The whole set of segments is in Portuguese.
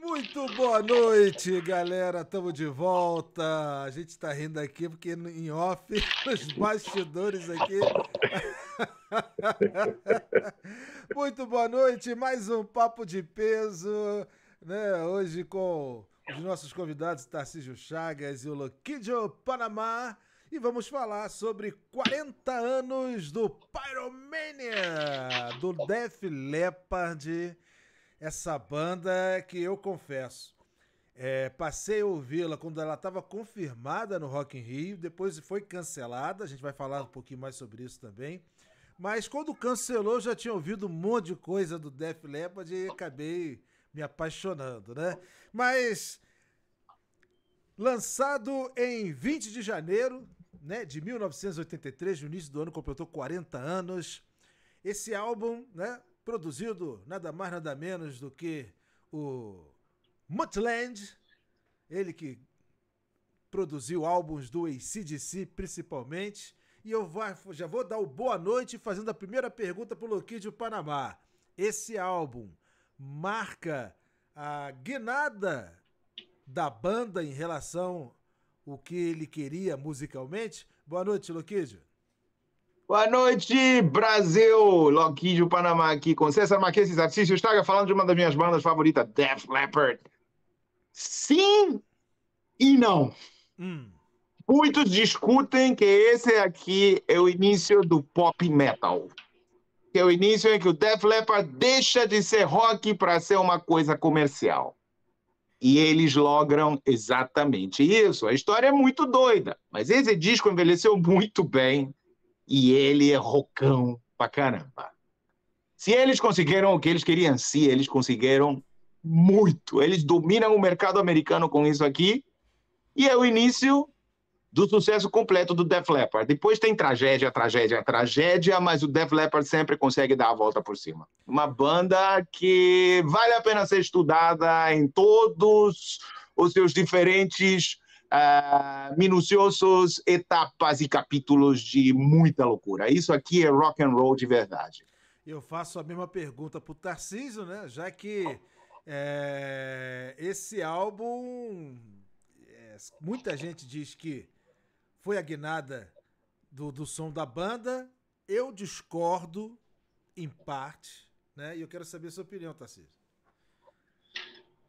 Muito boa noite, galera. Estamos de volta. A gente tá rindo aqui porque em off, nos bastidores aqui. Muito boa noite. Mais um Papo de Peso, né? Hoje com os nossos convidados Tarcísio Chagas e o Loquidio Panamá. E vamos falar sobre 40 anos do Pyromania, do Def Leppard. Essa banda que eu confesso, passei a ouvi-la quando ela estava confirmada no Rock in Rio, depois foi cancelada, a gente vai falar um pouquinho mais sobre isso também. Mas quando cancelou, eu já tinha ouvido um monte de coisa do Def Leppard e acabei me apaixonando, né? Mas lançado em 20 de janeiro, né, de 1983, no início do ano, completou 40 anos. Esse álbum, né, produzido nada mais nada menos do que o Mutland, ele que produziu álbuns do AC/DC principalmente. E eu já vou dar o boa noite fazendo a primeira pergunta para o Loquidio Panamá. Esse álbum marca a guinada da banda em relação ao que ele queria musicalmente? Boa noite, Loquidio. Boa noite, Brasil! Loquidio Panamá aqui com César Marques e Tarcísio Chagas falando de uma das minhas bandas favoritas, Def Leppard. Sim e não. Muitos discutem que esse aqui é o início do pop metal. Que é o início em que o Def Leppard deixa de ser rock para ser uma coisa comercial. E eles logram exatamente isso. A história é muito doida, mas esse disco envelheceu muito bem. E ele é rockão pra caramba. Se eles conseguiram o que eles queriam, se eles conseguiram muito. Eles dominam o mercado americano com isso aqui. E é o início do sucesso completo do Def Leppard. Depois tem tragédia, mas o Def Leppard sempre consegue dar a volta por cima. Uma banda que vale a pena ser estudada em todos os seus diferentes minuciosos etapas e capítulos de muita loucura. Isso aqui é rock and roll de verdade. Eu faço a mesma pergunta pro Tarcísio, né? Já que esse álbum, muita gente diz que foi a guinada do som da banda. Eu discordo em parte, né? E eu quero saber a sua opinião, Tarcísio.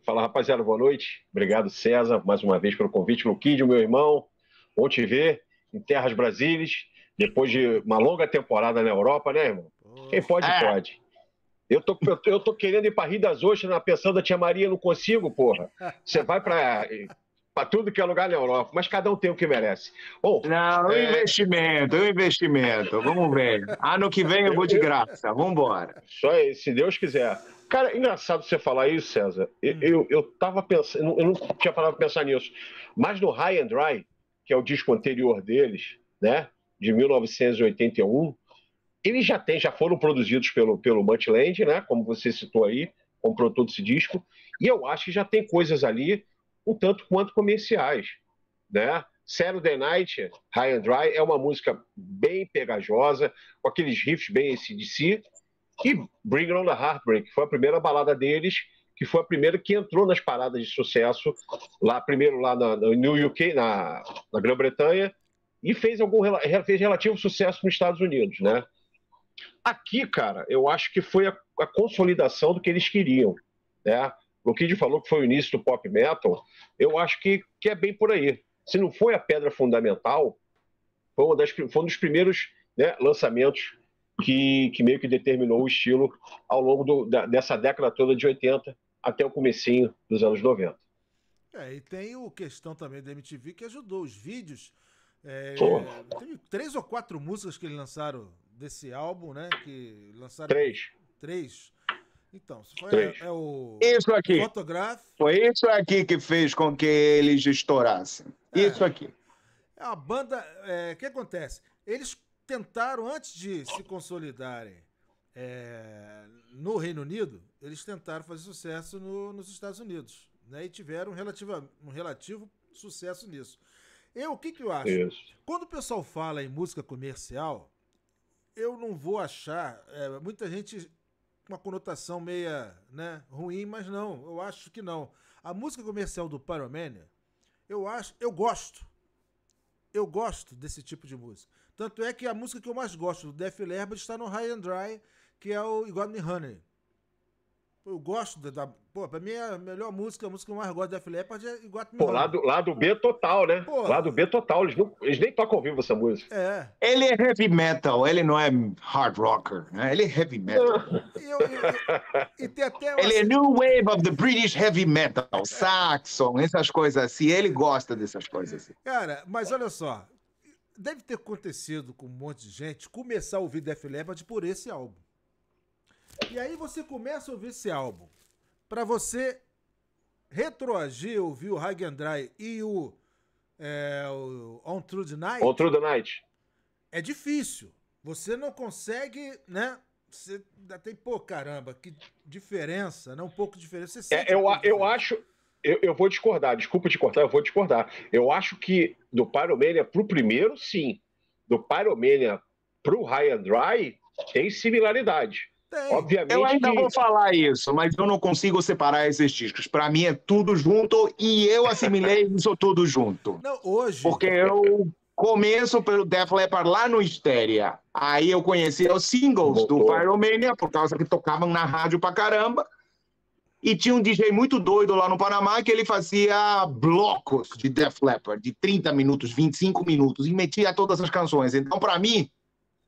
Fala, rapaziada, boa noite. Obrigado, César, mais uma vez pelo convite. Luquídio, meu irmão, bom te ver em terras brasílias, depois de uma longa temporada na Europa, né, irmão? Quem pode, pode. Eu tô querendo ir pra Rio das Ostras, na pensão da Tia Maria, não consigo, porra. Você vai pra tudo que é lugar na Europa, mas cada um tem o que merece. Bom, não, um investimento. Vamos ver. Ano que vem eu vou de graça. Vamos embora. Só aí, se Deus quiser. Cara, engraçado você falar isso, César. Eu tava pensando, eu não tinha parado pra pensar nisso. Mas no High and Dry, que é o disco anterior deles, né, de 1981, eles já foram produzidos pelo Mutland, né, como você citou aí, como produtor desse disco, e eu acho que já tem coisas ali um tanto quanto comerciais, né? Saturday Night, High and Dry, é uma música bem pegajosa, com aqueles riffs bem AC/DC, e Bring On The Heartbreak, que foi a primeira balada deles, que foi a primeira que entrou nas paradas de sucesso, primeiro lá no UK, na Grã-Bretanha, e fez relativo sucesso nos Estados Unidos, né? Aqui, cara, eu acho que foi a consolidação do que eles queriam, né? O Kid falou que foi o início do pop metal, eu acho que é bem por aí. Se não foi a pedra fundamental, foi um dos primeiros, né, lançamentos que meio que determinou o estilo ao longo dessa década toda de 80 até o comecinho dos anos 90. E tem a questão também da MTV que ajudou. Os vídeos, teve 3 ou 4 músicas que eles lançaram desse álbum, né? Que lançaram 3. Então, Isso aqui. Photograph. Foi isso aqui que fez com que eles estourassem. Isso aqui. A banda, o que acontece? Eles tentaram, antes de se consolidarem no Reino Unido, eles tentaram fazer sucesso nos Estados Unidos, né? E tiveram um relativo sucesso nisso. O que eu acho? Isso. Quando o pessoal fala em música comercial, eu não vou achar... muita gente uma conotação meia, né, ruim, mas não, eu acho que não. A música comercial do Pyromania, eu gosto desse tipo de música. Tanto é que a música que eu mais gosto do Def Leppard está no High and Dry, que é o You Got Me Honey. Eu gosto pô, pra mim a melhor música, a música que eu mais gosto do Def Leppard é You Got Me Pô, Honey. lado B total, né? Pô, Lado B total, eles nem tocam ao vivo essa música. É. Ele é heavy metal, ele não é hard rocker, né? Ele é heavy metal. E tem até Ele é new wave of the British heavy metal, Saxon, essas coisas assim. Ele gosta dessas coisas assim. Cara, mas olha só, deve ter acontecido com um monte de gente começar a ouvir Def Leppard por esse álbum. E aí você começa a ouvir esse álbum. Pra você retroagir, ouvir o High and Dry e o On Through the Night. On Through the Night. É difícil. Você não consegue, né? Você ainda tem, pô, caramba, que diferença, né? Um pouco de diferença. Você sente Eu acho... Eu vou discordar, desculpa te cortar, eu vou discordar. Eu acho que do Pyromania pro primeiro, sim. Do Pyromania pro High and Dry, tem similaridade. Tem. Obviamente Eu ainda vou falar isso, mas eu não consigo separar esses discos. Pra mim é tudo junto e eu assimilei isso tudo junto. Não, hoje... Porque eu começo pelo Def Leppard lá no Hysteria. Aí eu conheci os singles do Pyromania, por causa que tocavam na rádio pra caramba. E tinha um DJ muito doido lá no Panamá que ele fazia blocos de Def Leppard, de 30 minutos, 25 minutos, e metia todas as canções. Então, pra mim,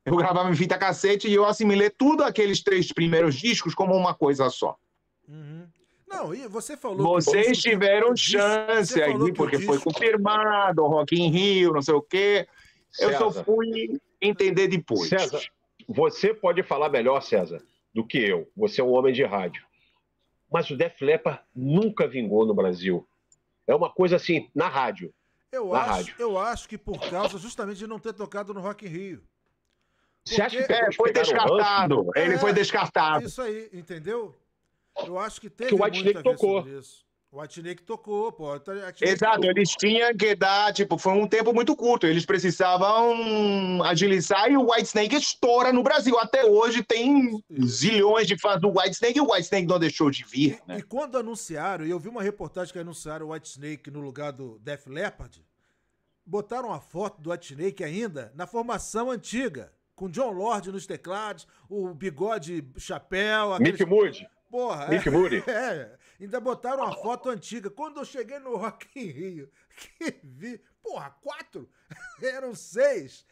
eu gravava em fita cassete e eu assimilei tudo aqueles 3 primeiros discos como uma coisa só. Uhum. Não, e você falou... Vocês tiveram chance aí, porque foi confirmado, Rock in Rio, não sei o quê. Eu só fui entender depois. César, você pode falar melhor, César, do que eu. Você é um homem de rádio. Mas o Def Leppard nunca vingou no Brasil. É uma coisa assim, na rádio. Eu acho que por causa justamente de não ter tocado no Rock in Rio. Você acha que foi descartado. Ele foi descartado. Isso aí, entendeu? Eu acho que teve que o White Snake tocou. O White Snake tocou, pô. Exato, eles tinham que dar, tipo, foi um tempo muito curto. Eles precisavam agilizar e o White Snake estoura no Brasil. Até hoje tem zilhões de fãs do White Snake e o White Snake não deixou de vir. E quando anunciaram, e eu vi uma reportagem que anunciaram o White Snake no lugar do Def Leppard, botaram a foto do White Snake ainda na formação antiga, com John Lord nos teclados, o bigode chapéu... Mick Moody. Porra, Mick Moody. Ainda botaram uma foto antiga. Quando eu cheguei no Rock in Rio, que vi, porra, 4? Eram 6.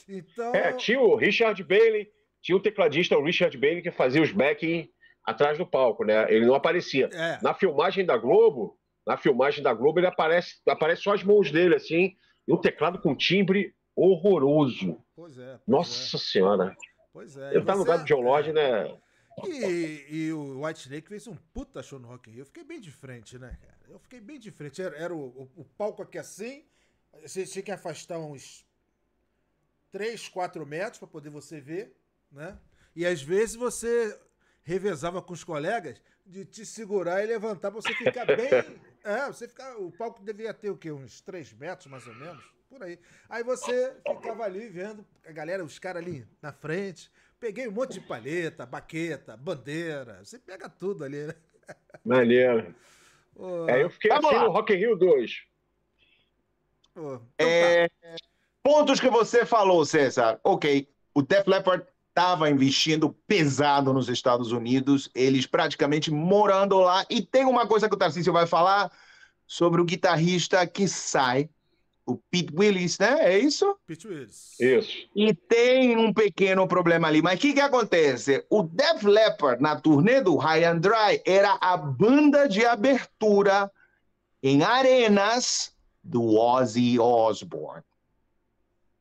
Então... tinha o Richard Bailey, tinha o tecladista, o Richard Bailey, que fazia os backing atrás do palco, né? Ele não aparecia. Na filmagem da Globo, ele aparece só as mãos dele, assim, e um teclado com timbre horroroso. Pois é. Nossa Senhora. Pois é. Ele tá no lugar do John Lord, né? E o White Snake fez um puta show no Rock in Rio. Eu fiquei bem de frente, né, cara? Eu fiquei bem de frente. Era o palco aqui assim, você tinha que afastar uns 3, 4 metros pra poder você ver, né? E às vezes você revezava com os colegas de te segurar e levantar pra você ficar bem... o palco devia ter o quê? Uns 3 metros, mais ou menos? Por aí. Aí você ficava ali vendo a galera, os caras ali na frente... Peguei um monte de palheta, baqueta, bandeira. Você pega tudo ali, né? Maneiro. Eu fiquei assim no Rock in Rio 2. Pontos que você falou, César. Ok, o Def Leppard estava investindo pesado nos Estados Unidos, eles praticamente morando lá. E tem uma coisa que o Tarcísio vai falar sobre o guitarrista que sai, o Pete Willis, né? É isso? Pete Willis. Isso. E tem um pequeno problema ali. Mas o que acontece? O Def Leppard, na turnê do High and Dry, era a banda de abertura em arenas do Ozzy Osbourne.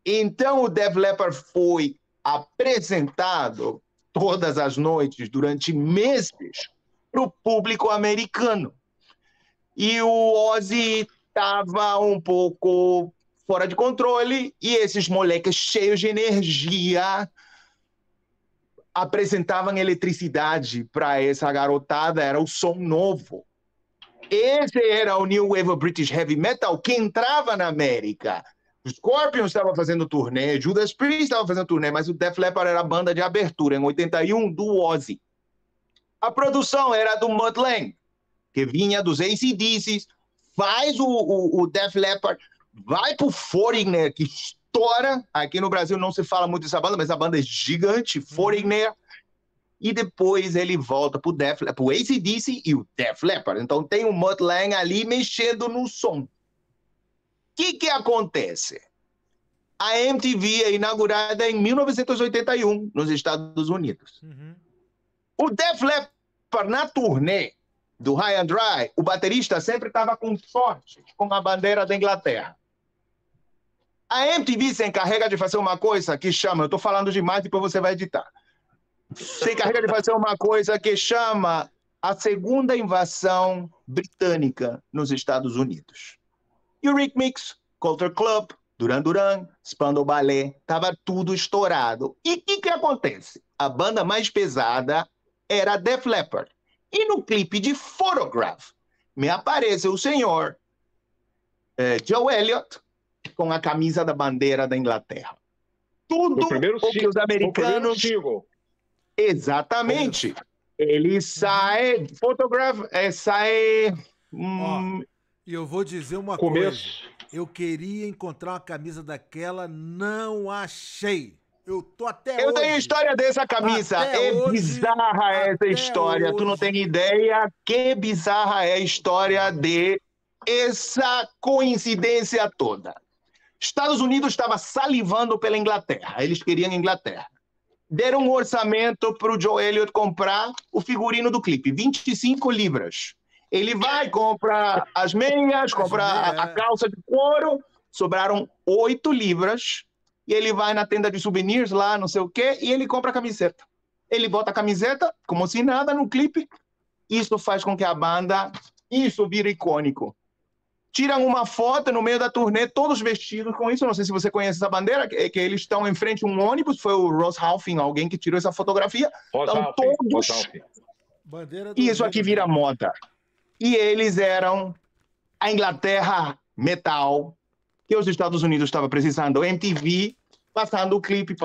Então o Def Leppard foi apresentado todas as noites, durante meses, para o público americano. E o Ozzy estava um pouco fora de controle e esses moleques cheios de energia apresentavam eletricidade para essa garotada, era o som novo. Esse era o New Wave of British Heavy Metal que entrava na América. Os Scorpions estavam fazendo turnê, Judas Priest estava fazendo turnê, mas o Def Leppard era a banda de abertura, em 81, do Ozzy. A produção era do Mutt Lange, que vinha dos AC/DC, faz o Def Leppard, vai pro Foreigner, que estoura. Aqui no Brasil não se fala muito dessa banda, mas a banda é gigante, Foreigner. E depois ele volta pro AC/DC e o Def Leppard. Então tem o Mutt Lange ali mexendo no som. O que acontece? A MTV é inaugurada em 1981 nos Estados Unidos. O Def Leppard, na turnê do High and Dry, o baterista sempre estava com short, com a bandeira da Inglaterra. A MTV se encarrega de fazer uma coisa que chama, eu estou falando demais, depois você vai editar, se encarrega de fazer uma coisa que chama a segunda invasão britânica nos Estados Unidos. Eurythmics, Culture Club, Duran Duran, Spandau Ballet, estava tudo estourado. E o que acontece? A banda mais pesada era Def Leppard. E no clipe de Photograph, me aparece o senhor Joe Elliott com a camisa da bandeira da Inglaterra. Tudo o que os americanos... Exatamente. Ele sai... Photograph sai... E eu vou dizer uma coisa. Eu queria encontrar uma camisa daquela, não achei. Eu tô até hoje. Eu tenho história dessa camisa. Bizarra essa história. Hoje. Tu não tem ideia que bizarra é a história de essa coincidência toda. Estados Unidos estava salivando pela Inglaterra. Eles queriam Inglaterra. Deram um orçamento para o Joe Elliott comprar o figurino do clipe. 25 libras. Ele vai, compra as meias, compra a calça de couro. Sobraram 8 libras. E ele vai na tenda de souvenirs lá, não sei o quê, e ele compra a camiseta. Ele bota a camiseta, como se nada, no clipe. Isso faz com que a banda, isso vira icônico. Tiram uma foto no meio da turnê, todos vestidos com isso. Não sei se você conhece essa bandeira, que eles estão em frente a um ônibus. Foi o Ross Halfing, alguém que tirou essa fotografia. Estão todos... E isso aqui vira moda. E eles eram a Inglaterra metal, que os Estados Unidos estavam precisando. MTV, passando o clipe.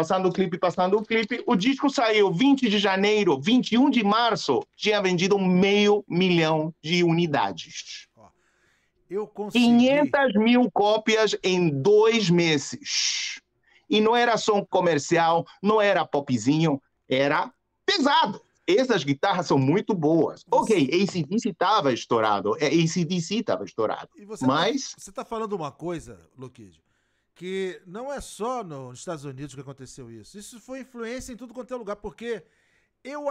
O disco saiu 20 de janeiro, 21 de março, tinha vendido 500 mil de unidades. Eu consegui... 500 mil cópias em 2 meses. E não era som comercial, não era popzinho, era pesado. Essas guitarras são muito boas. Ok, AC/DC estava estourado. AC/DC estava estourado. Mas... Você está falando uma coisa, Loquid, que não é só nos Estados Unidos que aconteceu isso. Isso foi influência em tudo quanto é lugar, porque eu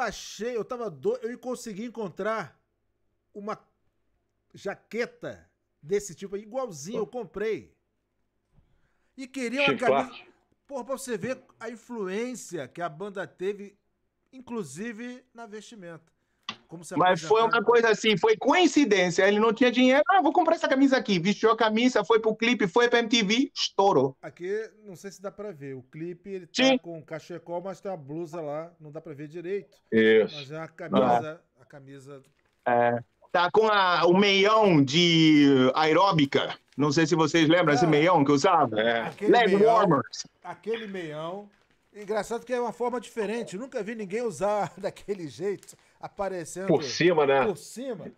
consegui encontrar uma jaqueta desse tipo, igualzinho, eu comprei. E queria uma camisa... Porra, pra você ver a influência que a banda teve, inclusive na vestimenta. Mas foi uma coisa assim, foi coincidência. Ele não tinha dinheiro, vou comprar essa camisa aqui. Vestiu a camisa, foi pro clipe, foi pra MTV, estourou. Aqui, não sei se dá pra ver. O clipe, ele tá com cachecol, mas tem uma blusa lá, não dá pra ver direito. Isso. Mas é a camisa... Tá com o meião de aeróbica. Não sei se vocês lembram esse meião que eu usava. Leg warmers. Aquele meião. Engraçado que é uma forma diferente. Eu nunca vi ninguém usar daquele jeito, aparecendo... Por cima, né? Por cima.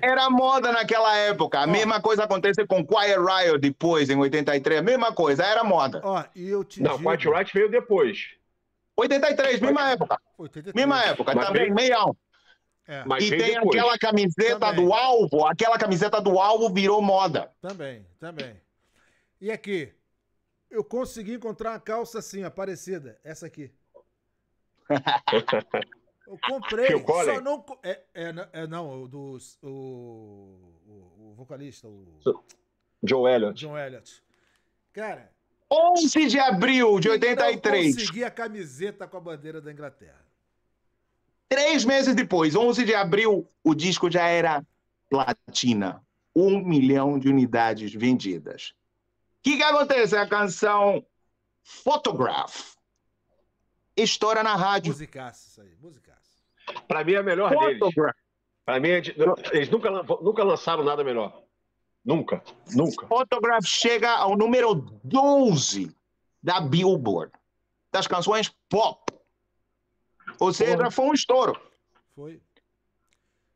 Era moda naquela época. A mesma coisa acontece com Quiet Riot depois, em 83. A mesma coisa, era moda. E eu te digo... Quiet Riot veio depois. 83, mesma época. 83. Mesma época, mas também meião. E tem depois. Aquela camiseta também. Do alvo, aquela camiseta do alvo virou moda. Também. E aqui, eu consegui encontrar uma calça assim, parecida, essa aqui. Eu comprei, só não... o vocalista, o... Joe Elliott. Cara... 11 de abril de 83. Eu consegui a camiseta com a bandeira da Inglaterra. 3 meses depois, 11 de abril, o disco já era platina. 1 milhão de unidades vendidas. O que acontece? A canção Photograph estoura na rádio. Musicaço, isso aí. Musicaço. Pra mim é a melhor Photograph. Deles. Pra mim, eles nunca lançaram nada melhor. Nunca. Photograph chega ao número 12 da Billboard. Das canções pop. Ou seja, foi um estouro. Foi.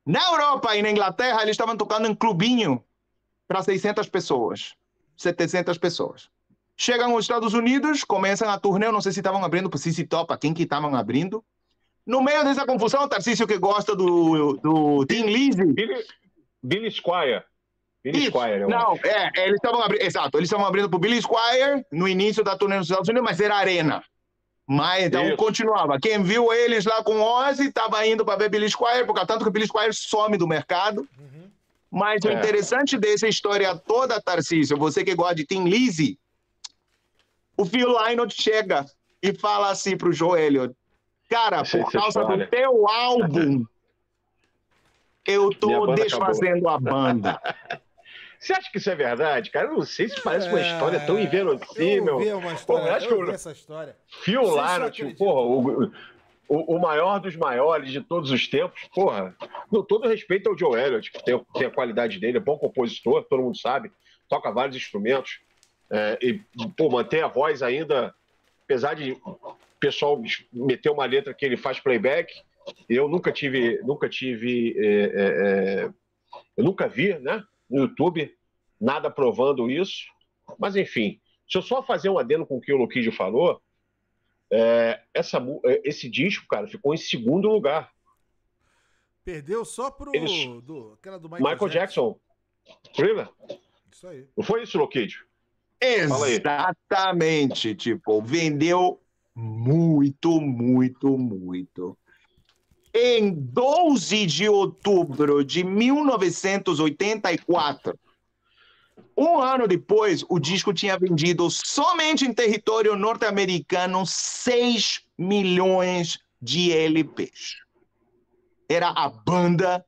Na Europa e na Inglaterra, eles estavam tocando em clubinho para 600 pessoas, 700 pessoas. Chegam aos Estados Unidos, começam a turnê, eu não sei se estavam abrindo para CC Top, quem que estavam abrindo. No meio dessa confusão, o Tarcísio que gosta do Tim Lizzy. Billy Squier. Billy Squier, não, eles estavam abrindo, exato, eles estavam abrindo para o Billy Squier no início da turnê nos Estados Unidos, mas era arena. Mas então continuava. Quem viu eles lá com Ozzy estava indo para ver Billy Squier, porque tanto que Billy Squier some do mercado. Mas o interessante dessa história toda, Tarcísio, você que gosta de Tim Lizzy, o Phil Lynott chega e fala assim pro Joe Elliott: cara, por causa do teu álbum, eu tô desfazendo a banda. Você acha que isso é verdade, cara? Eu não sei se parece uma história tão inverossímil. Eu vi essa história. Phil Lynott, porra, o maior dos maiores de todos os tempos, porra. Com todo respeito ao Joe Elliott, que tem a qualidade dele, é bom compositor, todo mundo sabe, toca vários instrumentos, e pô, mantém a voz ainda, apesar de o pessoal meter uma letra que ele faz playback. Eu nunca vi, né, no YouTube, nada provando isso. Mas, enfim, se eu só fazer um adendo com o que o Loquídio falou, esse disco, cara, ficou em segundo lugar. Perdeu só pro aquela do Michael Jackson. Thriller. Isso aí. Não foi isso, Loquídio? Exatamente. Tipo, vendeu muito, muito, muito. Em 12 de outubro de 1984, um ano depois, o disco tinha vendido somente em território norte-americano 6 milhões de LPs. Era a banda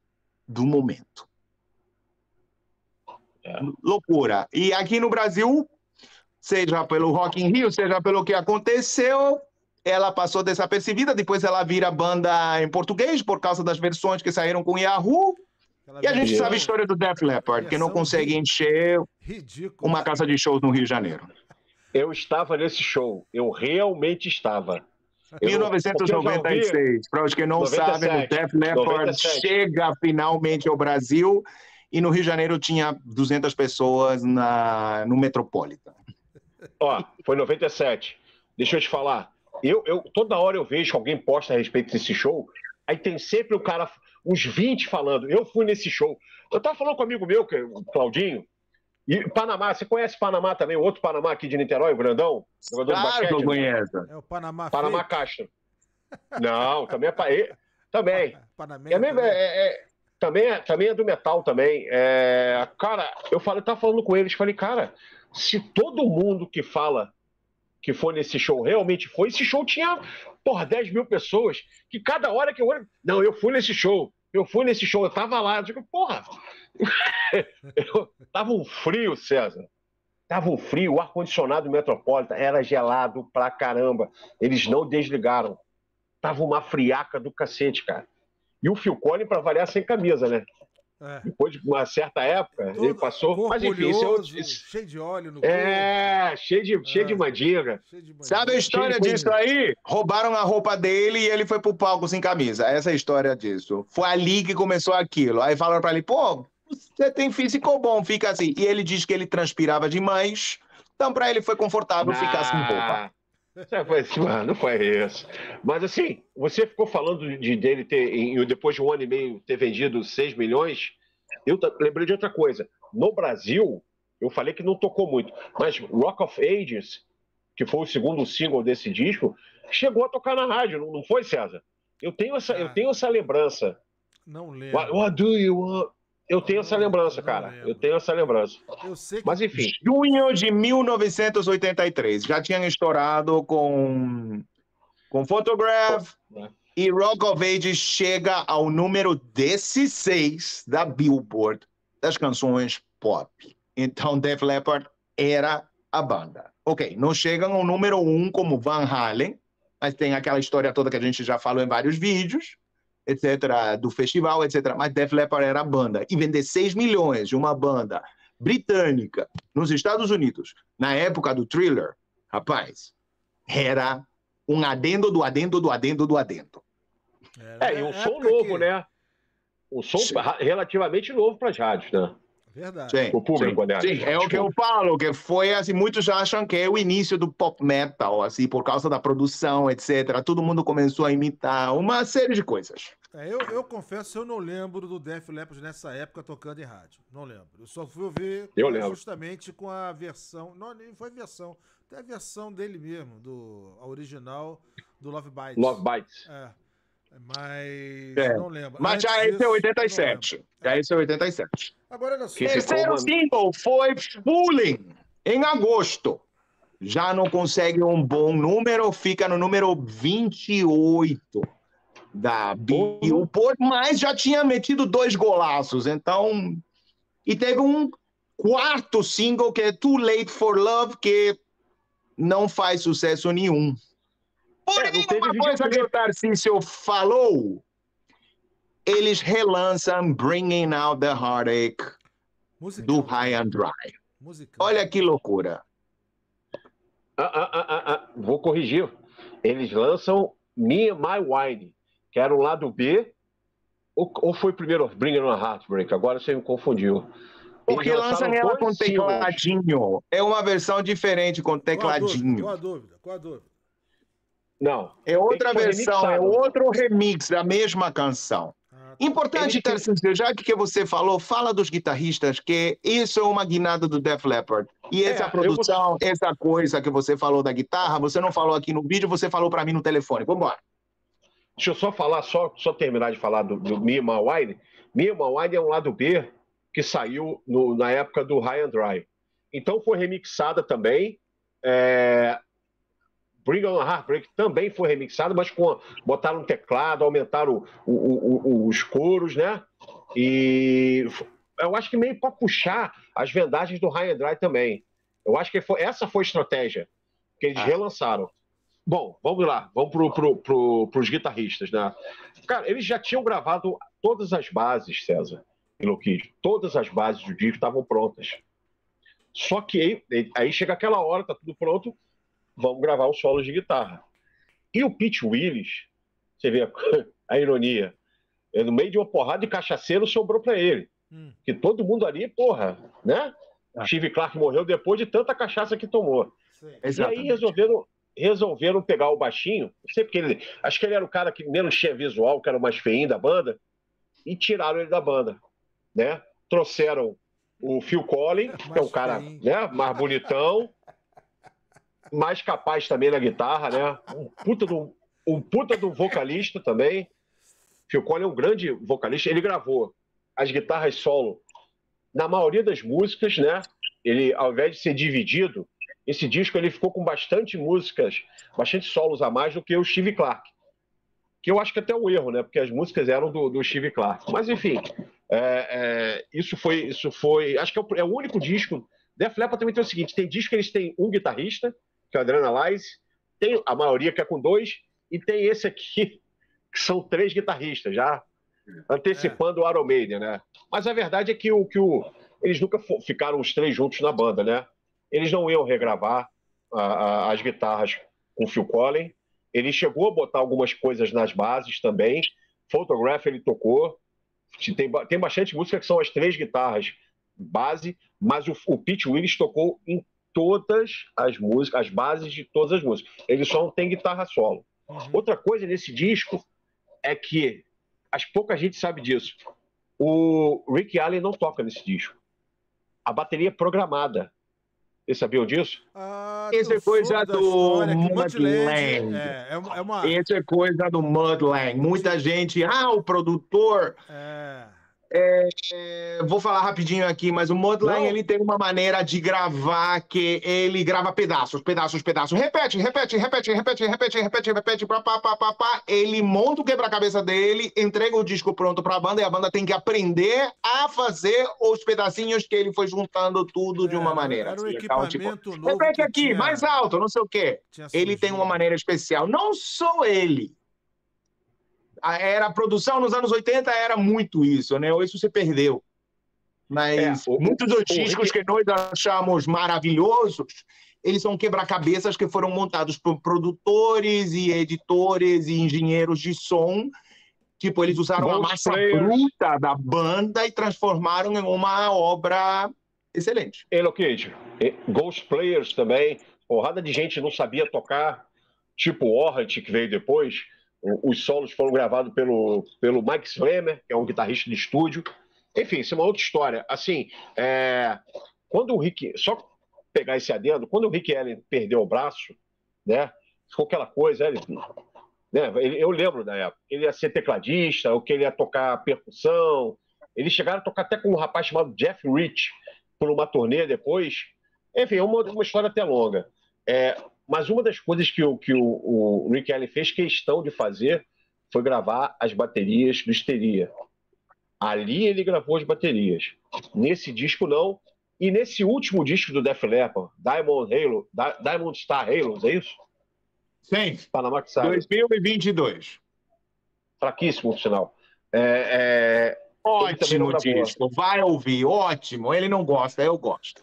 do momento. Loucura. E aqui no Brasil, seja pelo Rock in Rio, seja pelo que aconteceu, ela passou desapercebida. Depois ela vira banda em português por causa das versões que saíram com Yahoo. E a gente sabe a história do Def Leppard, que não consegue encher uma casa de shows no Rio de Janeiro. Eu estava nesse show. Eu realmente estava. 1996. Para os que não sabem, o Def Leppard chega finalmente ao Brasil e no Rio de Janeiro tinha 200 pessoas no Metropolitan. Ó, foi 97. Deixa eu te falar. Toda hora eu vejo que alguém posta a respeito desse show, aí tem sempre o cara, uns 20 falando, eu fui nesse show. Eu tava falando com um amigo meu, que é o Claudinho, e Panamá, você conhece Panamá também, o outro Panamá aqui de Niterói, o grandão? Jogador de basquete? Que eu conheço. É o Panamá Castro. Não, também é... Também. Também é do metal também. Cara, eu tava falando com eles, falei, cara, se todo mundo que fala que foi nesse show realmente foi, esse show tinha, 10 mil pessoas, que cada hora que eu olho, não, eu fui nesse show, eu tava lá, eu digo, tava um frio, César, o ar-condicionado do Metropolitan era gelado pra caramba, eles não desligaram, tava uma friaca do cacete, cara, e o Phil Collins, pra variar, sem camisa, né? Depois de uma certa época, ele passou. Mas enfim, cheio de óleo no corpo. Cheio de mandinga. Sabe a história disso aí? Roubaram a roupa dele e ele foi pro palco sem camisa. Essa é a história disso. Foi ali que começou aquilo. Aí falaram pra ele, você tem físico bom, fica assim. E ele diz que ele transpirava demais, então pra ele foi confortável ficar sem roupa. Não foi isso. Mas assim, você ficou falando dele depois de um ano e meio, ter vendido 6 milhões. Eu lembrei de outra coisa. No Brasil, eu falei que não tocou muito, mas Rock of Ages, que foi o segundo single desse disco, chegou a tocar na rádio, não foi, César? Eu tenho essa lembrança. Não lembro. What do you want? Eu tenho essa lembrança, cara. Eu tenho essa lembrança. Eu sei que... Mas, enfim. Junho de 1983. Já tinham estourado com Photograph. E Rock of Ages chega ao número 16 da Billboard das canções pop. Então, Def Leppard era a banda. Ok, não chegam ao número 1 como Van Halen, mas tem aquela história toda que a gente já falou em vários vídeos, etc., do festival, etc. Mas Def Leppard era a banda. E vender 6 milhões de uma banda britânica nos Estados Unidos, na época do Thriller, rapaz, era um adendo do adendo do adendo do adendo. E um som novo, né? Um som relativamente novo para as rádios, né? Verdade. Sim, O público, né? sim, é o que eu falo, que foi assim, muitos acham que é o início do pop metal, assim, por causa da produção, etc. Todo mundo começou a imitar uma série de coisas. Eu confesso que eu não lembro do Def Leppard nessa época tocando em rádio. Não lembro. Eu só fui ouvir justamente com a versão. Não, nem foi versão. Até a versão dele mesmo, a original do Love Bites. Love Bites. Mas não lembro. Mas já esse é 87. Já esse é 87. Agora, olha só. Terceiro single foi Fooling, em agosto. Já não consegue um bom número, fica no número 28 da Billboard, mas já tinha metido 2 golaços, então... E teve um quarto single, que é Too Late for Love, que não faz sucesso nenhum. Porém, uma coisa que o Tarcísio falou, eles relançam Bringing Out the Heartache do High and Dry. Olha que loucura. Vou corrigir. Eles lançam Me and My Wine, que era o lado B, ou foi primeiro Bringing On a Heartbreak? Agora você me confundiu. Porque lança ela com tecladinho. É uma versão diferente com tecladinho. Qual a dúvida? Não. É outra versão, é outro remix da mesma canção. Importante, Tarcísio, já que você falou, fala dos guitarristas, que isso é uma guinada do Def Leppard. E essa produção, essa coisa que você falou da guitarra, você não falou aqui no vídeo, você falou para mim no telefone. Vamos embora. Deixa eu só falar, só terminar de falar do Me and My Wine. Me and My Wine é um lado B que saiu na época do High and Dry. Então foi remixada também. Bring On a Heartbreak também foi remixado, mas botaram um teclado, aumentaram os coros, né? E eu acho que meio para puxar as vendagens do High and Dry também. Eu acho que essa foi a estratégia que eles relançaram. Bom, vamos lá, vamos para os guitarristas, né? Cara, eles já tinham gravado todas as bases, César e Loquid, todas as bases do disco estavam prontas. Só que aí chega aquela hora, tá tudo pronto, vamos gravar os solos de guitarra. E o Pete Willis, você vê a ironia, no meio de uma porrada de cachaceiro sobrou para ele. Que todo mundo ali, porra, né? Steve Clark morreu depois de tanta cachaça que tomou. E aí resolveram pegar o baixinho, não sei porque acho que ele era o cara que menos tinha visual, que era o mais feinho da banda, e tiraram ele da banda, né? Trouxeram o Phil Collins, que é um cara, né, mais bonitão, mais capaz também na guitarra, né? Um puta do vocalista também. Phil Collins é um grande vocalista. Ele gravou as guitarras solo na maioria das músicas, né? Ele, ao invés de ser dividido, esse disco ele ficou com bastante músicas, bastante solos a mais do que o Steve Clark. Que eu acho que até é um erro, né? Porque as músicas eram do Steve Clark. Mas, enfim, isso foi... Acho que é o único disco... Def Leppard também tem o seguinte, tem disco que eles têm um guitarrista, que é o Adrenalize, tem a maioria que é com 2, e tem esse aqui, que são 3 guitarristas, já antecipando o Iron Maiden, né? Mas a verdade é que eles nunca ficaram os 3 juntos na banda, né? Eles não iam regravar as guitarras com Phil Collins. Ele chegou a botar algumas coisas nas bases também. Photograph ele tocou. Tem bastante música que são as 3 guitarras base, mas o Pete Willis tocou em todas as músicas, as bases de todas as músicas. Ele só não tem guitarra solo. Outra coisa nesse disco é que pouca gente sabe disso. O Rick Allen não toca nesse disco. A bateria é programada. Vocês sabiam disso? Essa é coisa do Mudland. Essa é coisa do Mudland. Muita gente... o produtor... vou falar rapidinho aqui, mas o Mudland ele tem uma maneira de gravar que ele grava pedaços. Repete. Ele monta o quebra-cabeça dele, entrega o disco pronto para a banda e a banda tem que aprender a fazer os pedacinhos que ele foi juntando tudo de uma maneira. Era um equipamento novo. Repete aqui, mais alto, não sei o quê. Ele tem uma maneira especial. Não só ele. A produção nos anos 80 era muito isso, né? Isso se perdeu. Mas muitos dos discos que nós achamos maravilhosos, eles são quebra-cabeças que foram montados por produtores e editores e engenheiros de som Tipo, eles usaram a Ghost massa Players. bruta da banda e transformaram em uma obra excelente. Halo Kid. Ghost Players também. Porrada de gente não sabia tocar. Tipo Warrant, que veio depois. Os solos foram gravados pelo Mike Slammer, que é um guitarrista de estúdio. Enfim, isso é uma outra história. Assim, quando o Rick... Só pegar esse adendo, quando o Rick Allen perdeu o braço, né? Ficou aquela coisa... Eu lembro da época. Ele ia ser tecladista, ou que ele ia tocar percussão. Eles chegaram a tocar até com um rapaz chamado Jeff Rich, por uma turnê depois. Enfim, é uma história até longa. Mas uma das coisas que o Rick Allen fez questão de fazer foi gravar as baterias do Histeria. Ali ele gravou as baterias. Nesse disco, não. E nesse último disco do Def Leppard, Diamond Star Halos, é isso? Sim. Panamá que sabe. 2022. Fraquíssimo, por sinal. Ótimo disco. Vai ouvir. Ótimo. Ele não gosta, eu gosto.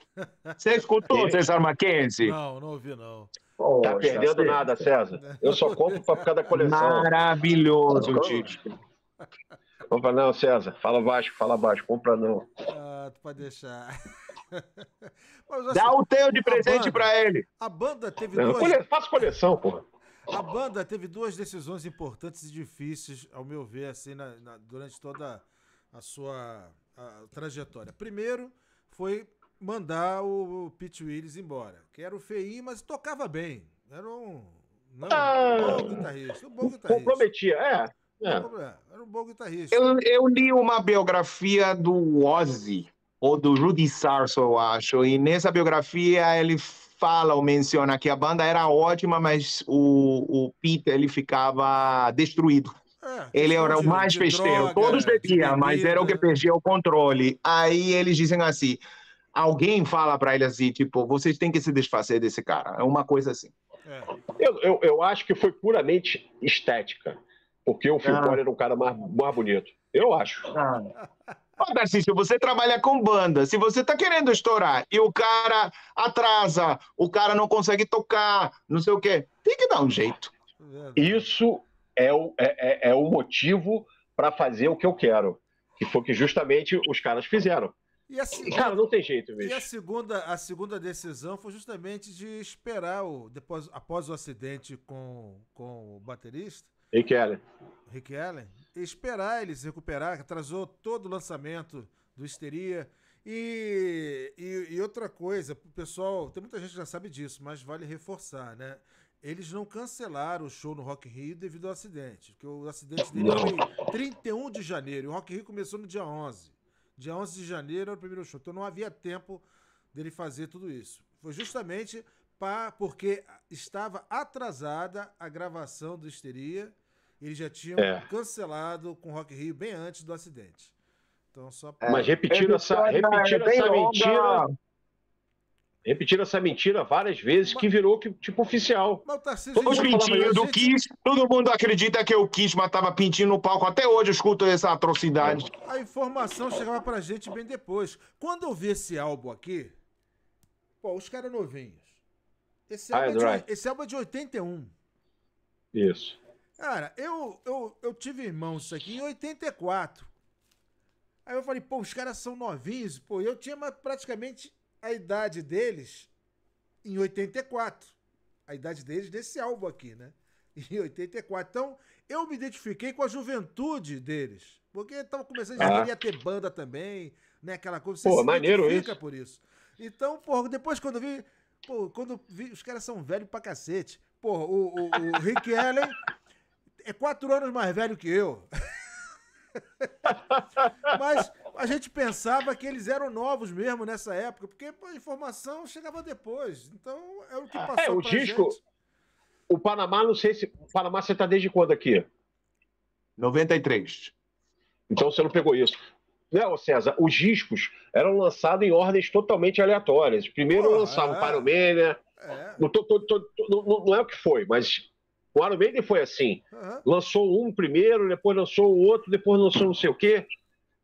Você escutou, César Mackenzie? Não ouvi, não. Tá perdendo nada, César. Eu só compro para ficar da coleção. Maravilhoso o disco. Compra não, César. Fala baixo. Compra não. Tu pode deixar. Dá o teu de presente para ele. A banda teve Faço coleção, porra. A banda teve duas decisões importantes e difíceis, ao meu ver, assim, durante toda a sua trajetória. Primeiro, foi mandar o Pete Willis embora, que era o feinho, mas tocava bem. Era um bom guitarrista. Comprometia, Era um bom guitarrista. Eu li uma biografia do Ozzy, ou do Rudy Sarso, eu acho, e nessa biografia ele fala ou menciona que a banda era ótima, mas o Pete, ele ficava destruído. Ele era o mais festeiro. Todos bebiam, mas era o que perdia o controle. Aí eles dizem assim, alguém fala para ele assim, tipo, vocês têm que se desfazer desse cara. É uma coisa assim. Eu acho que foi puramente estética, porque o Phil Collen era um cara mais bonito. Eu acho. Ô, Tarcísio, você trabalha com banda. Se você tá querendo estourar e o cara atrasa, o cara não consegue tocar, não sei o quê, tem que dar um jeito. Isso é o motivo para fazer o que eu quero. Que foi o que justamente os caras fizeram. Cara, não tem jeito, bicho. E a segunda decisão foi justamente de esperar, após o acidente com o baterista, Rick Allen, esperar ele se recuperar, atrasou todo o lançamento do Histeria. E outra coisa, o pessoal, tem muita gente que já sabe disso, mas vale reforçar, né? Eles não cancelaram o show no Rock in Rio devido ao acidente, porque o acidente dele foi 31 de janeiro, e o Rock in Rio começou no dia 11. Dia 11 de janeiro era o primeiro show, então não havia tempo dele fazer tudo isso. Foi justamente porque estava atrasada a gravação do Histeria. Eles já tinham cancelado com o Rock in Rio bem antes do acidente. Então, Mas repetiram essa mentira várias vezes, que virou tipo oficial. Os pintinhos do Kiss, todo mundo acredita que o Kiss matava pintinho no palco. Até hoje eu escuto essa atrocidade. A informação chegava pra gente bem depois. Quando eu vi esse álbum aqui, os caras novinhos. Esse álbum é de 81. Isso. Cara, eu tive irmãos isso aqui em 84. Aí eu falei, os caras são novinhos. Eu tinha praticamente a idade deles em 84. A idade deles desse álbum aqui, né? Em 84. Então, eu me identifiquei com a juventude deles. Porque tava começando, já queria ter banda também, né? Aquela coisa, você se identifica por isso. Então, depois quando eu vi, os caras são velhos pra cacete. O Rick Allen é 4 anos mais velho que eu. Mas a gente pensava que eles eram novos mesmo nessa época, porque a informação chegava depois. Então, é o que passou o disco, gente. O Panamá, não sei se... O Panamá, você tá desde quando aqui? 93. Então você não pegou isso. Não, César, os discos eram lançados em ordens totalmente aleatórias. Primeiro lançava o Pyromania. Não é o que foi, mas... O Iron Maiden foi assim. Lançou um primeiro, depois lançou o outro, depois lançou não sei o quê.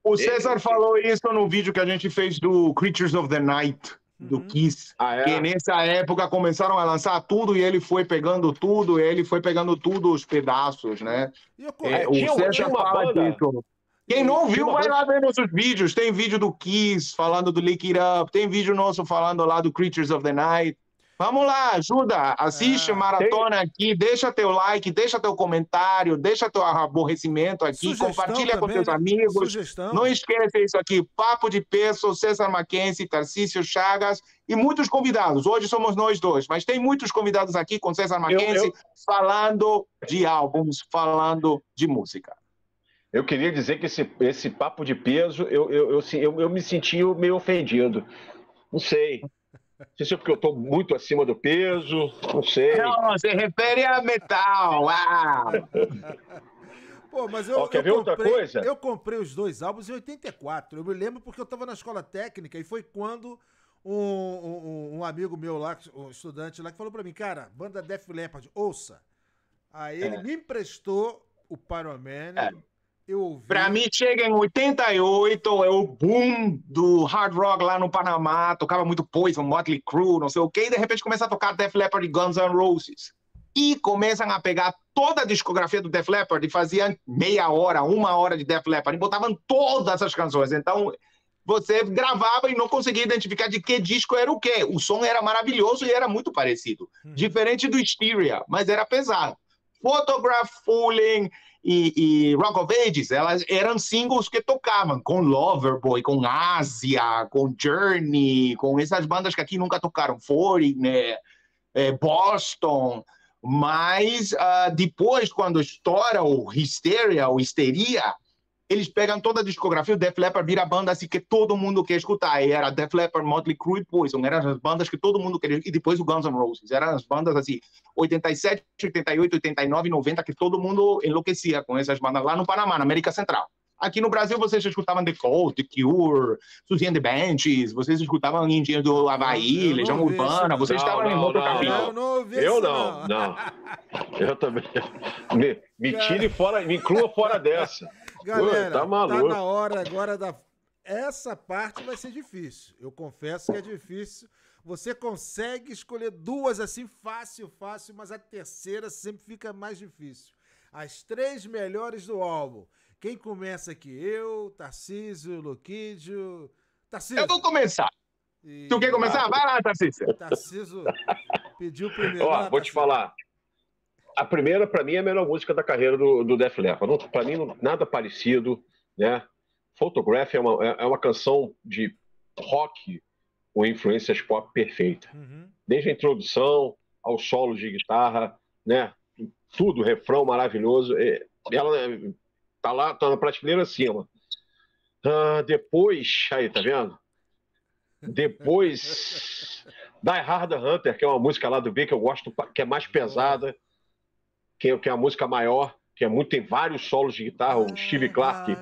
O César falou isso no vídeo que a gente fez do Creatures of the Night. do Kiss. Ah, é? Que nessa época começaram a lançar tudo e ele foi pegando tudo, os pedaços, né? Tinha uma fala banda. disso. Quem não viu, vai banda... lá ver nossos vídeos. Tem vídeo do Kiss falando do Lick It Up, tem vídeo nosso falando lá do Creatures of the Night. Vamos lá, ajuda, assiste a maratona aqui, deixa teu like, deixa teu comentário, deixa teu aborrecimento aqui, Sugestão compartilha com também, teus né? amigos. Sugestão. Não esqueça isso aqui, Papo de Peso, César Mackenzie, Tarcísio Chagas e muitos convidados. Hoje somos nós dois, mas tem muitos convidados aqui com César Mackenzie falando de álbuns, falando de música. Eu queria dizer que esse papo de peso, eu me senti meio ofendido. Não sei. Não sei se é porque eu estou muito acima do peso, não sei. Não, se refere a metal. Pô, mas quer ver outra coisa? Eu comprei os 2 álbuns em 84. Eu me lembro porque eu estava na escola técnica e foi quando um amigo meu lá, um estudante lá, que falou para mim, cara, banda Def Leppard, ouça. Aí ele me emprestou o Pyromania. Eu ouvi. Pra mim, chega em 88, é o boom do hard rock lá no Panamá, tocava muito Poison, Motley Crue, não sei o quê, e de repente começa a tocar Def Leppard e Guns N' Roses. E começam a pegar toda a discografia do Def Leppard e faziam meia hora, 1 hora de Def Leppard, e botavam todas as canções. Então, você gravava e não conseguia identificar de que disco era o quê. O som era maravilhoso e era muito parecido. Diferente do Hysteria, mas era pesado. Photograph, Fooling e Rock of Ages, elas eram singles que tocavam com Loverboy, com Asia, com Journey, com essas bandas que aqui nunca tocaram, Foreigner, Boston. Mas depois, quando estoura o Hysteria, o Histeria, eles pegam toda a discografia, o Def Leppard vira a banda assim que todo mundo quer escutar. E era Def Leppard, Motley Crue e Poison. Eram as bandas que todo mundo queria. E depois o Guns N' Roses. Eram as bandas assim, 87, 88, 89, 90, que todo mundo enlouquecia com essas bandas lá no Panamá, na América Central. Aqui no Brasil, vocês escutavam The Cult, The Cure, Suzy and the Benches, vocês escutavam Engenheiro do Havaí, Legião Urbana, vocês estavam em outro caminho. Eu não. Eu também. Me tire fora, me inclua fora dessa. Galera, tá maluco. Tá na hora agora da... Essa parte vai ser difícil. Eu confesso que é difícil. Você consegue escolher 2 assim, fácil, mas a terceira sempre fica mais difícil. As 3 melhores do álbum. Quem começa aqui? Eu, Tarcísio, Loquídio... Tarcísio. Eu vou começar. Tu quer começar? Vai lá, Tarcísio. Tarcísio pediu primeiro. Ó, vou te falar. A primeira, para mim, é a melhor música da carreira do Def Leppard. Para mim, nada parecido, né? Photograph é uma canção de rock com influências pop perfeita. Desde a introdução ao solo de guitarra, né? Tudo, refrão maravilhoso. Ela tá lá, tá na prateleira acima. Depois, aí, tá vendo? Depois, Die Hard Hunter, que é uma música lá do B que eu gosto, que é mais pesada, que é a música maior, tem vários solos de guitarra. O Steve Clark,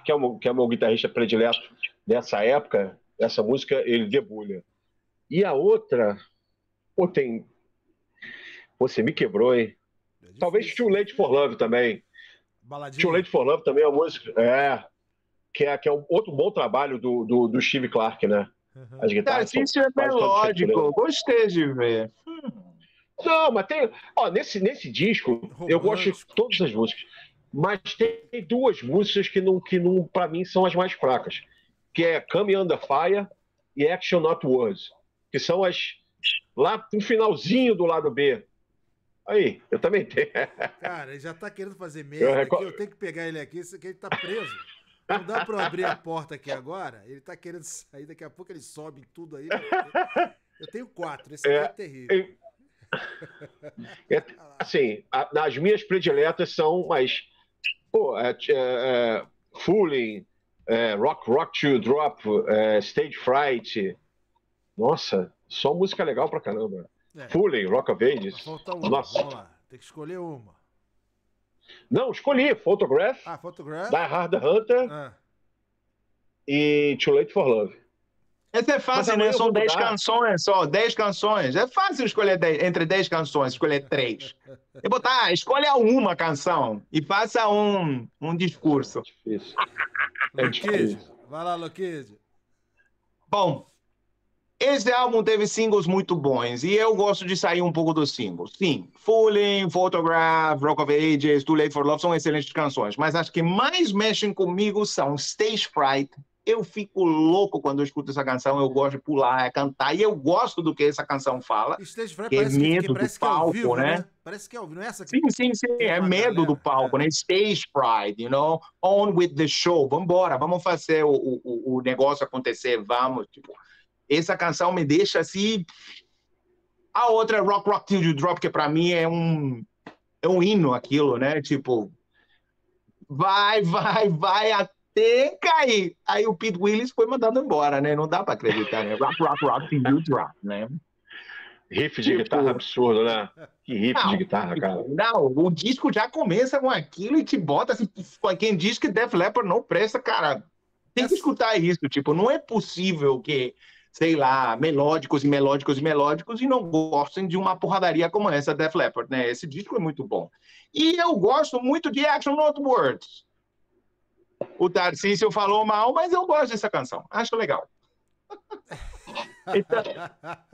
que é o meu guitarrista predileto dessa época, essa música ele debulha. E a outra, você me quebrou, hein? Talvez Too Late for Love também. Baladinha. Too Late for Love também é uma música, que é um outro bom trabalho do Steve Clark, né? As guitarras Isso é melódico, gostei de ver. Não, mas tem... nesse disco, eu gosto de todas as músicas, mas tem 2 músicas que não para mim, são as mais fracas, que é Come Under Fire e Action Not Words, que são as... lá no finalzinho do lado B. Aí, eu também tenho. Cara, ele já tá querendo fazer merda aqui, eu tenho que pegar ele aqui, isso aqui ele tá preso. Não dá pra eu abrir a porta aqui agora, ele tá querendo sair, daqui a pouco ele sobe tudo aí. Eu tenho 4, esse aqui é terrível. Assim, as minhas prediletas são mais Fooling, Rock to Drop, Stage Fright. Nossa, só música legal pra caramba. Fooling, Rock of Ages. Falta uma. Nossa. Vamos lá, tem que escolher uma. Não, escolhi Photograph, Photograph. Die Hard Hunter e Too Late for Love. Esse é fácil, né? São 10 canções só, 10 canções. É fácil escolher entre 10 canções, escolher 3. E botar, escolha uma canção e faça um discurso. É difícil. Loquídio, vai lá, Loquídio. Bom, esse álbum teve singles muito bons e eu gosto de sair um pouco dos singles. Sim, Fooling, Photograph, Rock of Ages, Too Late for Love são excelentes canções, mas as que mais mexem comigo são Stage Fright. Eu fico louco quando eu escuto essa canção, eu gosto de pular, cantar, e eu gosto do que essa canção fala, Stage Fright que é medo do que é ao palco, vivo, né? Parece que é ao vivo, não é essa que Sim, é medo galera, do palco, né? Stage Fright, you know? On with the show, vambora, vamos fazer o negócio acontecer, vamos, tipo... Essa canção me deixa assim... A outra é Rock Rock Till You Drop, que pra mim é um hino aquilo, né? Tipo, vai até cair. Aí o Pete Willis foi mandado embora, né? Não dá pra acreditar, né? Rock Rock Rock Till You Drop, né? Riff de guitarra absurdo, né? Que riff de guitarra, cara. Não, o disco já começa com aquilo e te bota assim... Quem diz que Def Leppard não presta, cara, tem que escutar isso. Tipo, não é possível que... sei lá, melódicos e não gostem de uma porradaria como essa, Def Leppard, né? Esse disco é muito bom. E eu gosto muito de Action Not Words. O Tarcísio falou mal, mas eu gosto dessa canção. Acho legal. Então,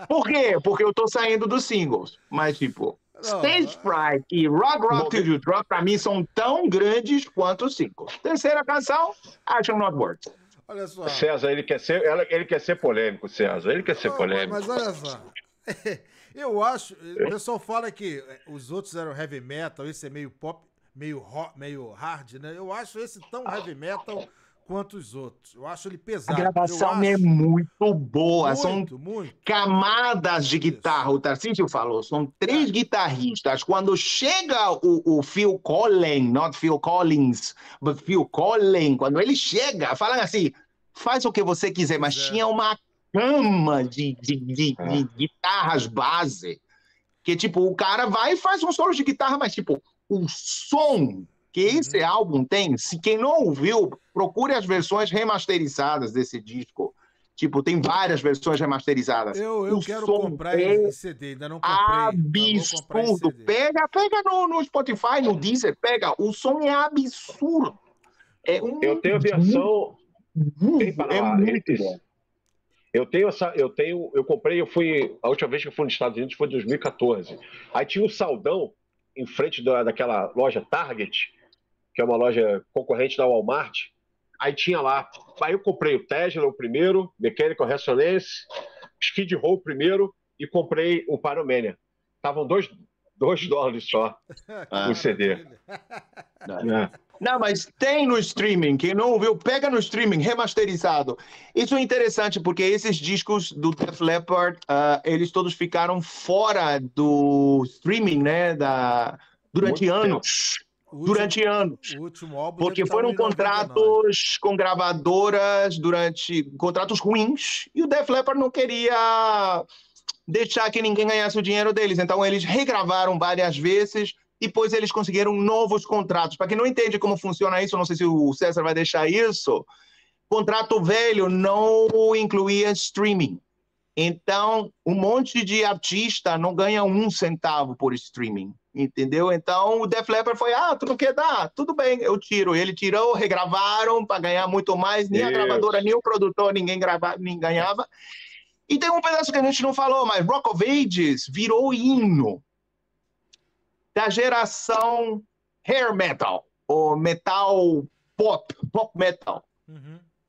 por quê? Porque eu tô saindo dos singles. Mas, tipo, Stage Fright e Rock Rock Till You Drop, pra mim, são tão grandes quanto os singles. Terceira canção, Action Not Words. Olha só. César, ele quer ser polêmico, César. Ele quer ser polêmico. Mas olha só. Eu acho... O pessoal fala que os outros eram heavy metal, esse é meio pop, meio rock, meio hard, né? Eu acho esse tão heavy metal quanto os outros. Eu acho ele pesado. A gravação é muito boa. São muito. Camadas de guitarra. O Tarcísio falou, são 3 guitarristas. Quando chega o Phil Collins, not Phil Collins, but Phil Collins, quando ele chega, falam assim, faz o que você quiser, mas tinha uma cama de guitarras base, que tipo, o cara vai e faz um solo de guitarra, mas tipo, o som que esse álbum tem, se quem não ouviu, procure as versões remasterizadas desse disco. Tipo, tem várias versões remasterizadas. Eu quero comprar esse CD, ainda não comprei. Absurdo. Pega no Spotify, no Deezer, pega. O som é absurdo. Eu tenho a versão... É muito bom. A última vez que eu fui nos Estados Unidos foi em 2014. Aí tinha um saldão em frente daquela loja Target, que é uma loja concorrente da Walmart. Aí tinha lá. Aí eu comprei o Tesla, o primeiro, Mechanical Resonance, Skid Row, o primeiro, e comprei o Pyromania. Estavam $2 só o CD. Não, mas tem no streaming. Quem não ouviu, pega no streaming, remasterizado. Isso é interessante, porque esses discos do Def Leppard, eles todos ficaram fora do streaming, né? Durante anos. Durante anos. O último álbum porque foram contratos com gravadoras contratos ruins, e o Def Leppard não queria deixar que ninguém ganhasse o dinheiro deles. Então eles regravaram várias vezes, depois eles conseguiram novos contratos. Para quem não entende como funciona isso, não sei se o César vai deixar isso, contrato velho não incluía streaming. Então, um monte de artista não ganha 1 centavo por streaming, entendeu? Então, o Def Leppard foi, tu não quer dar? Tudo bem, eu tiro. Ele tirou, regravaram para ganhar muito mais. Nem a gravadora, nem o produtor, ninguém ganhava. E tem um pedaço que a gente não falou, mas Rock of Ages virou hino da geração hair metal, ou metal pop metal.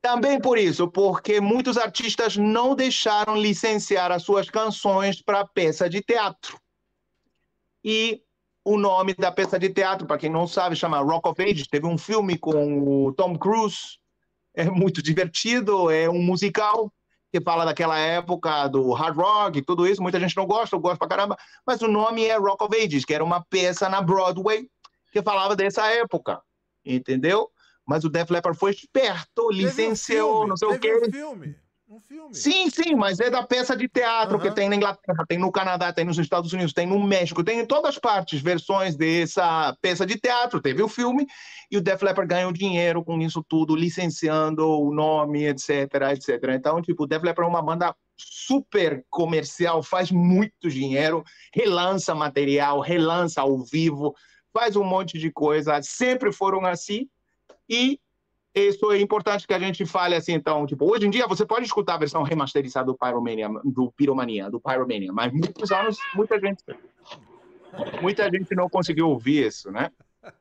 Também por isso, porque muitos artistas não deixaram licenciar as suas canções para peça de teatro. E o nome da peça de teatro, para quem não sabe, chama Rock of Ages. Teve um filme com o Tom Cruise, é muito divertido, é um musical que fala daquela época do hard rock e tudo isso. Muita gente não gosta, eu gosto pra caramba, mas o nome é Rock of Ages, que era uma peça na Broadway que falava dessa época, entendeu? Mas o Def Leppard foi esperto, licenciou, não sei o quê. Um filme. Sim, mas é da peça de teatro que tem na Inglaterra, tem no Canadá, tem nos Estados Unidos, tem no México, tem em todas as partes versões dessa peça de teatro. Teve o filme e o Def Leppard ganhou dinheiro com isso tudo, licenciando o nome, etc. Então, tipo, o Def Leppard é uma banda super comercial, faz muito dinheiro, relança material, relança ao vivo, faz um monte de coisa. Sempre foram assim. E isso é importante que a gente fale assim, então, tipo, hoje em dia você pode escutar a versão remasterizada do Pyromania, mas muitos anos, muita gente não conseguiu ouvir isso, né?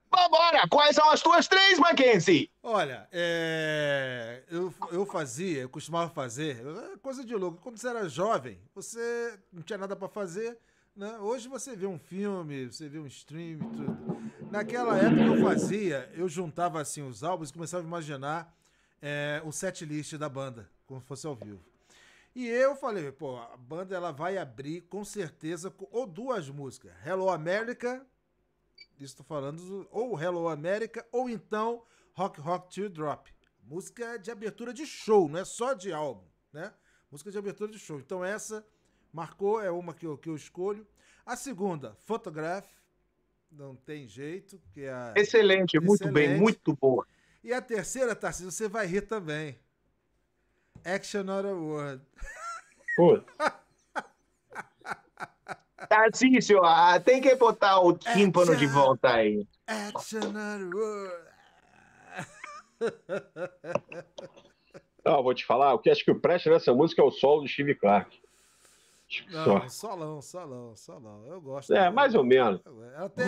Vambora! Quais são as tuas 3, Mackenzie? Olha, eu costumava fazer, coisa de louco. Quando você era jovem, você não tinha nada pra fazer, né? Hoje você vê um filme, você vê um stream e tudo. Naquela época eu juntava assim os álbuns e começava a imaginar o setlist da banda, como se fosse ao vivo. E eu falei, pô, a banda ela vai abrir com certeza ou duas músicas, Hello America, isso tô falando, ou Hello America, ou então Rock Rock Teardrop. Música de abertura de show, não é só de álbum, né? Música de abertura de show. Então essa marcou, é uma que eu escolho. A segunda, Photograph, não tem jeito, que é a... Excelente, muito bem, muito boa. E a terceira, Tarcísio, você vai rir também. Action Not a Word. Pô. Tarcísio, tem que botar o tímpano de volta aí. Action Not a Word. Não, vou te falar, o que acho que o presta nessa música é o solo do Steve Clark. Não, solão. Eu gosto. Mais ou menos. Ela tem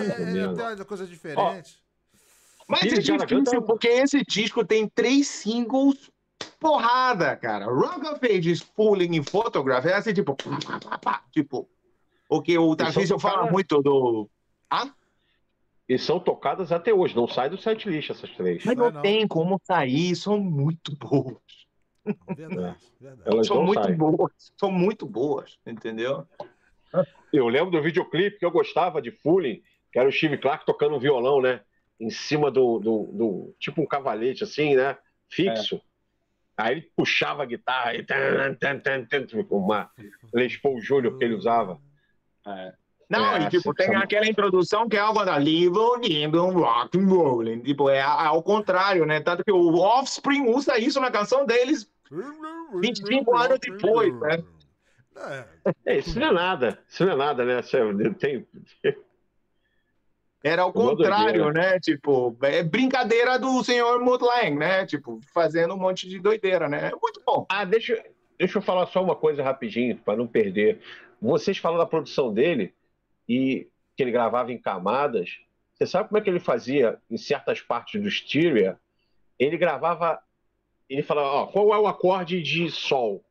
uma coisa diferente. Mas é difícil, porque esse disco tem 3 singles porrada, cara. Rock of Ages, Fooling e Photograph é assim, tipo... Tipo, o que o Tarcísio fala muito do... E são tocadas até hoje, não sai do setlist essas 3. Mas não tem como sair, são muito boas. Verdade. Elas são muito boas, entendeu? Eu lembro do videoclipe que eu gostava de Fooling, que era o Steve Clark tocando um violão, né? Em cima do tipo um cavalete, assim, né? Fixo. Aí ele puxava a guitarra e uma Les Paul Júnior que ele usava. Não, e tipo, tem aquela introdução que é algo da Living, Rock and Rollin'. Tipo, é ao contrário, né? Tanto que o Offspring usa isso na canção deles 25 anos depois, né? Isso não é nada. Isso não é nada, né? Era ao contrário, né? Tipo, é brincadeira do senhor Mutt Lange, né? Tipo, fazendo um monte de doideira, né? É muito bom. Deixa eu falar só uma coisa rapidinho, para não perder. Vocês falam da produção dele e que ele gravava em camadas. Você sabe como é que ele fazia em certas partes do Styria? Ele gravava, ele falava, qual é o acorde de sol?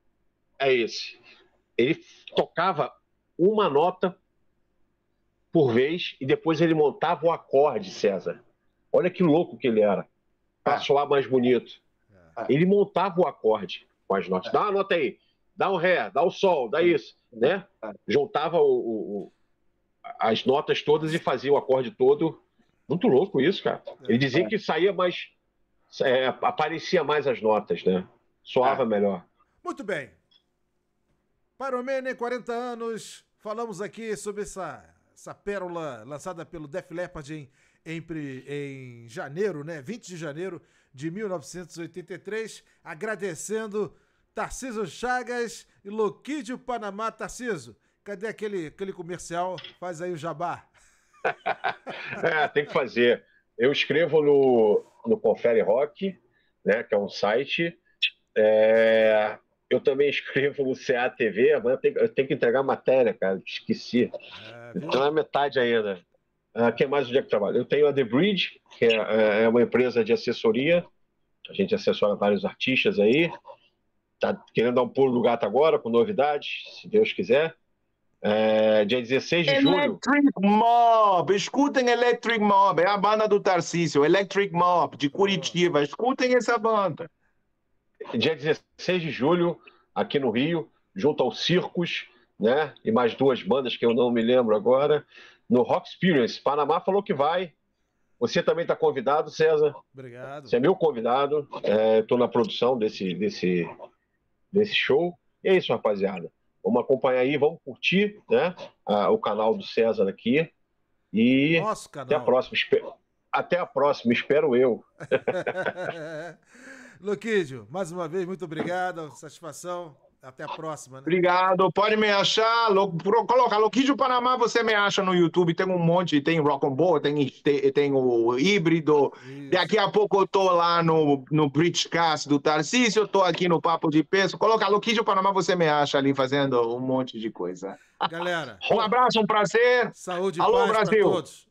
É esse. Ele tocava uma nota por vez e depois ele montava o acorde, César. Olha que louco que ele era. Para soar mais bonito. Ele montava o acorde com as notas. Dá uma nota aí. Dá um ré, dá o sol, dá isso. Né? Juntava as notas todas e fazia o acorde todo. Muito louco isso, cara. Ele dizia que saía mais... aparecia mais as notas, né? Soava melhor. Muito bem. Pyromania, 40 anos. Falamos aqui sobre essa pérola lançada pelo Def Leppard em janeiro, né? 20 de janeiro de 1983. Agradecendo Tarcísio Chagas e Loquídio Panamá. Tarcísio, cadê aquele comercial? Faz aí o jabá. Tem que fazer. Eu escrevo no Confere Rock, né, que é um site. Eu também escrevo no CATV. Amanhã eu tenho que entregar matéria, cara. Esqueci. Estou na metade ainda. Quem mais onde é que trabalha? Eu tenho a The Bridge, que é uma empresa de assessoria. A gente assessora vários artistas aí. Tá querendo dar um pulo do gato agora, com novidades, se Deus quiser. Dia 16 de julho. Electric Mob, escutem Electric Mob, é a banda do Tarcísio, Electric Mob, de Curitiba, escutem essa banda. Dia 16 de julho, aqui no Rio, junto ao Circus, né? E mais 2 bandas que eu não me lembro agora, no Rock Experience. Panamá falou que vai. Você também está convidado, César. Obrigado. Você é meu convidado. Estou na produção desse show. E é isso, rapaziada. Vamos acompanhar aí, vamos curtir, né, o canal do César aqui. E nosso canal. Até a próxima. Até a próxima, espero eu. Loquídio, mais uma vez, muito obrigado. Satisfação. Até a próxima, né? Obrigado. Pode me achar. Coloca Loquídio Panamá, você me acha no YouTube. Tem um monte, tem Rock and Roll, tem o híbrido. Isso. Daqui a pouco eu tô lá no Bridgecast do Tarcísio, eu tô aqui no Papo de Peso. Coloca Loquídio Panamá, você me acha ali fazendo um monte de coisa. Galera, Um abraço, um prazer. saúde e Alô, paz para Brasil. todos.